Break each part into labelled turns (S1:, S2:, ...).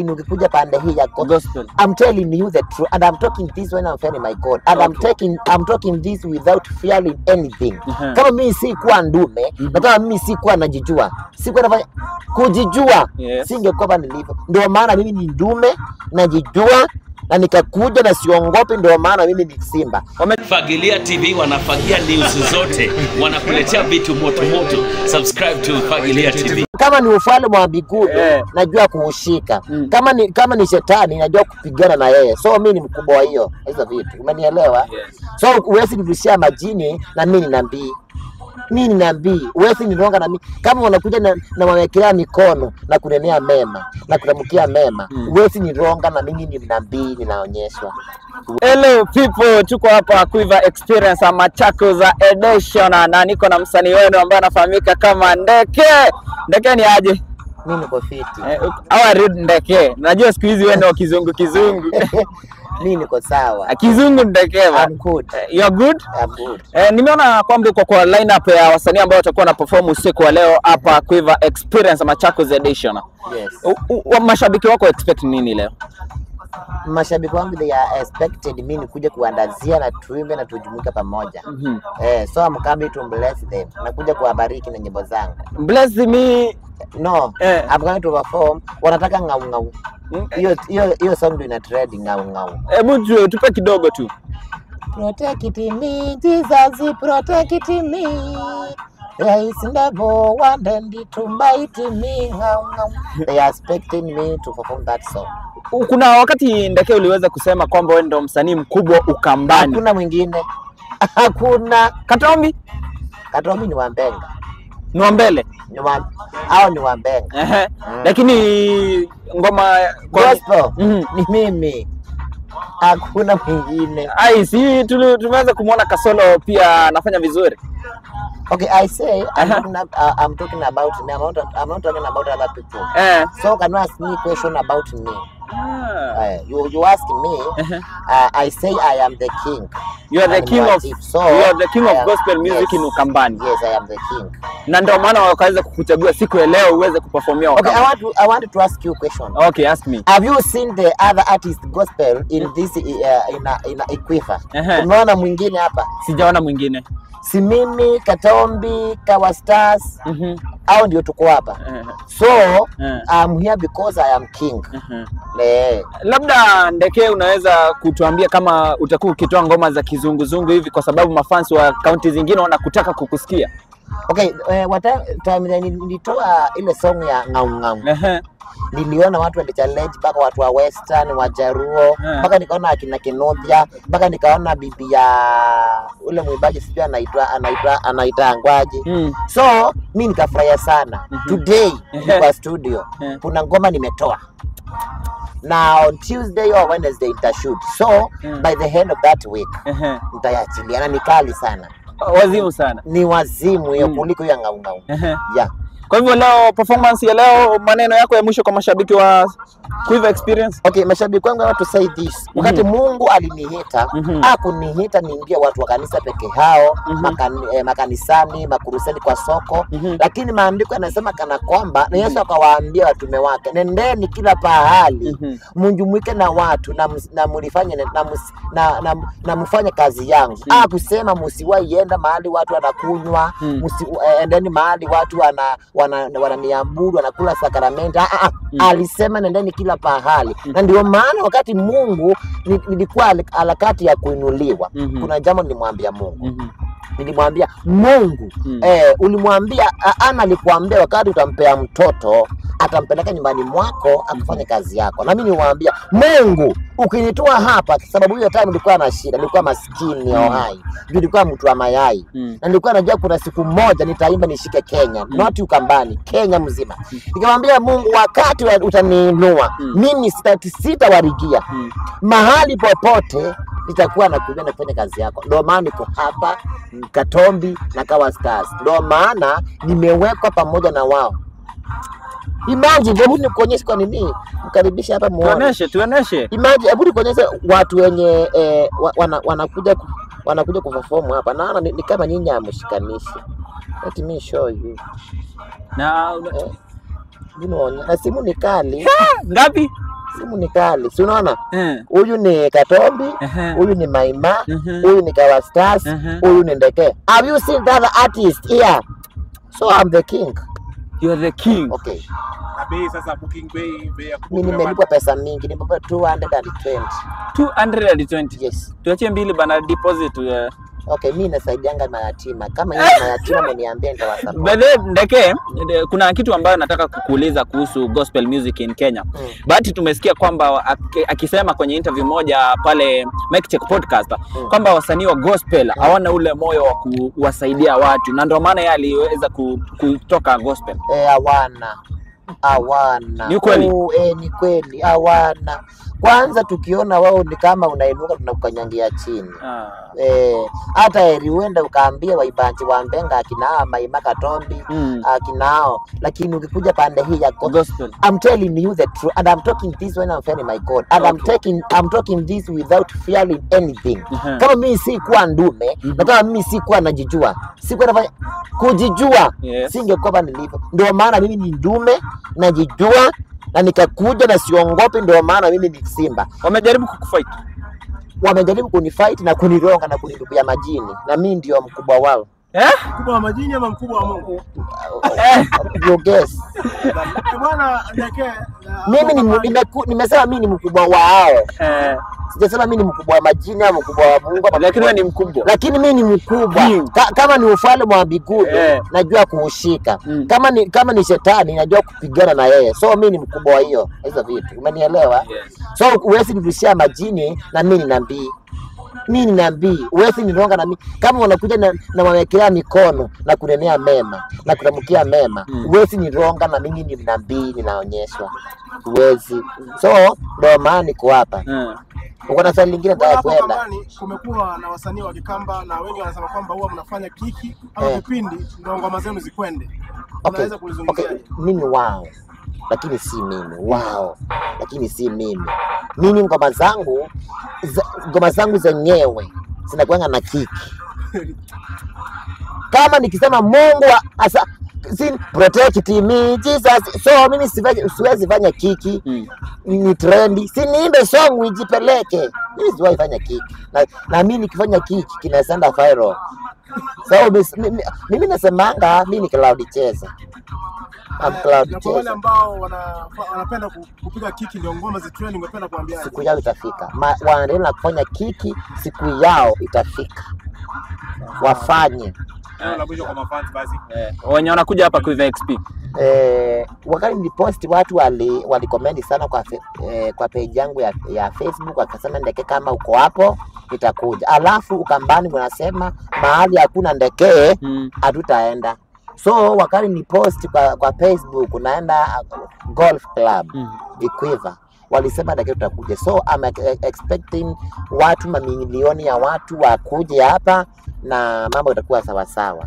S1: Ukikuja pande hii ya gospel, I'm telling you the truth, and I'm talking this when I'm fearing my God, and I'm talking this without fearing anything. Kama mimi si kuwa ndume, na kama mimi si kuwa najijua, si kuwa nafanya kujijua, singekuwa nilivyo. Ndio maana mimi ni ndume, najijua na nikakuja na siongopi, ndio maana mimi ni Simba.
S2: Fagilia TV wanafagia news zote, wanakuletea vitu moto moto. Subscribe to Fagilia TV.
S1: Kama ni ufalme wa mbinguni, najua kuushika. Kama ni shetani, najua kupigana na yeye. So mimi ni mkubwa wa hiyo hizo vitu. Umenielewa? So uwezi nibishia majini na mimi ni nabii. Mimi ni nabii, uwezi nironga na mimi. Kama wanakuja na wamekelea mikono na kunenea mema na kutamkia mema, uwezi nironga na mimi ni nabii, ninaonyeshwa.
S3: Hello people, tuko hapa Quiver Experience Machakos Edition na niko na msanii wenu ambaye anafahamika kama Ndeke. Ndeke ni aje?
S1: Mimi niko fiti.
S3: Hawa read Ndeke. Najua siku hizi wewe ndio kizungu.
S1: Mimi niko sawa.
S3: Kizungu Ndeke.
S1: I'm good.
S3: You're good?
S1: I'm good.
S3: Nimeona kwamba uko kwa lineup ya wasanii ambao watakuwa na perform usiku wa leo hapa Quiver Experience Machakos Edition.
S1: Yes.
S3: Mashabiki wako expect nini leo?
S1: Mashabiki wangu they are expected mimi nikuja kuandazia na tuimbe na tujumuika pamoja. So I'm coming to bless them. Nakuja kuwabariki na nyimbo zangu.
S3: Bless me.
S1: No, I'm going to perform. Wanataka ngau. Hiyo song ndio ina trend ngau.
S3: Hebu tupe kidogo tu.
S1: Protect me, Jesus, protect me. There is never one and to might me ngau. They are expecting me to perform that song.
S3: Kuna wakati Ndeke uliweza kusema kwamba wewe ndio msanii mkubwa Ukambani.
S1: Hakuna mwingine. Hakuna.
S3: Katombi
S1: ni Wambenga.
S3: Ni Wambele.
S1: Ni Wambenga.
S3: Lakini ngoma
S1: gospel ni mimi. Hakuna mwingine.
S3: Si tumeweza kumuona Kasolo pia anafanya vizuri.
S1: Okay, I say I'm talking about me. I'm not talking about other people. So can you ask me question about me? You ask me, I say I am the king.
S3: You are the king of gospel music in Ukambani.
S1: Yes, I am the king.
S3: Na ndio maana wakaweza kukuchagua siku ya leo uweze kuperformia
S1: Ukambani. Okay, I want to ask you a question.
S3: Okay, ask me.
S1: Have you seen the other artist gospel in this in Quiver? Unaona mwingine hapa?
S3: Sijaona mwingine.
S1: Si mimi, Katombi, Kawa Stars, hao ndio tuko hapa. So, I'm here because I am king.
S3: Labda Ndeke unaweza kutuambia kama utakuwa ukitoa ngoma za kizunguzungu hivi kwa sababu mafansi wa kaunti zingine wanakutaka kukusikia.
S1: Okay, time nilitoa ile song ya ngau. Niliona watu walichallenge mpaka watu wa Western, wa Jaruo, mpaka nikaona akina Kinothia, mpaka nikaona bibi ya ule mwimbaji sijui anaitwa Angwaji. So mimi nikafurahia sana. Today kwa studio kuna ngoma nimetoa. Now on Tuesday or Wednesday nitashoot. So by the end of that week nitaachilia na nikali sana.
S3: Wazimu sana.
S1: Ni wazimu hiyo kuliko ya ngau. Yeah.
S3: Kwa hivyo leo performance ya leo, maneno yako ya mwisho kwa mashabiki wa Quiver Experience?
S1: Okay, mashabiki wangu watu say this. Wakati Mungu alinihita, hakunihita niingie watu wa kanisa peke hao, makanisani, makuruseni kwa soko. Lakini maandiko yanasema kana kwamba na Yesu akawaambia watume wake, nendeni kila pahali, mjumuike na watu na mlifanye na mfanye kazi yangu. Kusema msiwahi enda mahali watu wanakunywa, endeni mahali watu wananiabudu, wanakula sakramenti. Alisema nendeni kila pahali. Na ndio maana wakati Mungu nilikuwa harakati ya kuinuliwa, kuna jambo nilimwambia Mungu. Nilimwambia Mungu, ulimwambia Ana alikuambia wakati utampea mtoto atampeleka nyumbani mwako akafanye kazi yako. Na mimi nilimwambia Mungu, ukinitoa hapa sababu hiyo time nilikuwa na shida, nilikuwa maskini ya uhai. Nilikuwa mtu wa mayai. Na nilikuwa najua kuna siku moja nitaimba nishike Kenya, not Ukambani, Kenya mzima. Nikamwambia Mungu, wakati utaniinua, mimi sitawarigia. Mahali popote nitakuwa nakuja na kufanya kazi yako. Ndio maana niko hapa Katombi na Kawa Stars. Ndio maana nimewekwa pamoja na wao. Imagine, hebu nikuonyeshe kwa nini mkaribisha hapa muone.
S3: Tuoneshe.
S1: Imagine, hebu nikuonyeshe watu wenye wanakuja kuperform hapa. Naona ni kama nyinyi amshikanishi. Let me show you.
S3: Na
S1: na simu ni kali.
S3: Ngapi?
S1: simu ni kali. Si unaona? Huyu ni Katombi, huyu ni Maima, huyu ni Kawa Stars, huyu ni Ndeke. Have you seen the other artist here? So I'm the king.
S3: You're the king.
S1: Okay.
S4: Bei sasa booking bei ya
S1: Mimi nimelipwa pesa mingi, nimepata 220.
S3: 220.
S1: Yes.
S3: Tuachie mbili bana deposit.
S1: Okay, mimi nasaidianga mayatima. Kama yeye mayatima ameniambia nitawasapoti.
S3: Bale Ndeke, kuna kitu ambayo nataka kukuuliza kuhusu gospel music in Kenya. But tumesikia kwamba akisema kwenye interview moja pale Mic Check podcast kwamba wasanii wa gospel hawana ule moyo wa kuwasaidia watu, na ndio maana yeye aliweza kutoka gospel. Hawana. Ni kweli?
S1: Ni kweli hawana. Kwanza tukiona wao ni kama unainuka tunakukanyangia chini. Hata heri uende ukaambia waibanji wa Mbenga akina Maima Katombi akinao, lakini ukikuja pande hii ya gospel, I'm telling you the truth and I'm talking this when I'm fearing my God and I'm talking this without fearing anything. Kama mimi si kuwa ndume na kama mimi si kuwa najijua, si kuwa nafanya kujijua, singekuwa hapa nilipo. Ndio maana mimi ni ndume, najijua na nikakuja na siongopi, ndio maana mimi ni simba.
S3: Wamejaribu kukufight.
S1: Wamejaribu kunifight na kunironga na kunitupia majini, na mimi ndio mkubwa wao.
S4: Mkubwa wa majini ama mkubwa wa Mungu?
S1: You guess.
S4: Bwana Ndeke,
S1: mimi nimesema mimi ni mkubwa wao. Sijasema mimi ni mkubwa wa majini au mkubwa wa Mungu,
S3: lakini wewe ni mkubwa.
S1: Lakini mimi ni mkubwa. Kama ni ufalme wa mbinguni najua kuushika. Kama ni shetani najua kupigana na yeye. So mimi ni mkubwa wa hiyo vitu. Umenielewa? So huwezi nirudishia majini na mimi ni nabii. Mimi ni nabii, huwezi nironga na mimi. Kama wanakuja na wawekea mikono na kunenea mema na kutamkia mema, huwezi nironga na mimi ni nabii, ninaonyeshwa. Huwezi. So ndio maana niko hapa. Uko na swali lingine nataka kwenda.
S4: Kumekuwa na wasanii wa Kikamba na wengi wanasema kwamba huwa mnafanya kiki au vipindi ndio ngoma zenu zikwende. Unaweza kulizungumziaje?
S1: Mimi wao, lakini si mimi. Wao, lakini si mimi. Mimi ngoma zangu zenyewe zinakuanga na kiki. Kama nikisema Mungu asa protect me Jesus, so mimi siwezi fanya kiki. Ni trendy, si niimbe song nijipeleke. Mimi siwezi fanya kiki. Na mimi nikifanya kiki kinaenda viral. So mimi nasemanga mimi ni Cloud Cheza.
S4: Kwa wale ambao wanapenda kupiga kiki ndio ngoma za trending, ungependa kuambia
S1: siku yao itafika. Wanaendelea na kufanya kiki, siku yao itafika. Wafanye.
S4: La mwisho kwa mafans basi.
S3: Wenye wanakuja hapa Quiver XP.
S1: Wakati nilipost watu walikomenti sana kwa page yangu ya Facebook, wakasema Ndeke kama uko hapo nitakuja. Alafu Ukambani wanasema mahali hakuna Ndeke hatutaenda. So wakati ni post kwa Facebook naenda golf club Quiver, walisema Ndeke tutakuja. So I'm expecting watu mamilioni ya watu wakuje hapa na mambo itakuwa sawa sawa.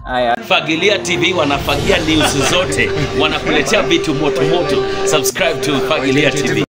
S2: Fagilia TV wanafagia news zote, wanakuletea vitu moto moto. Subscribe to Fagilia TV.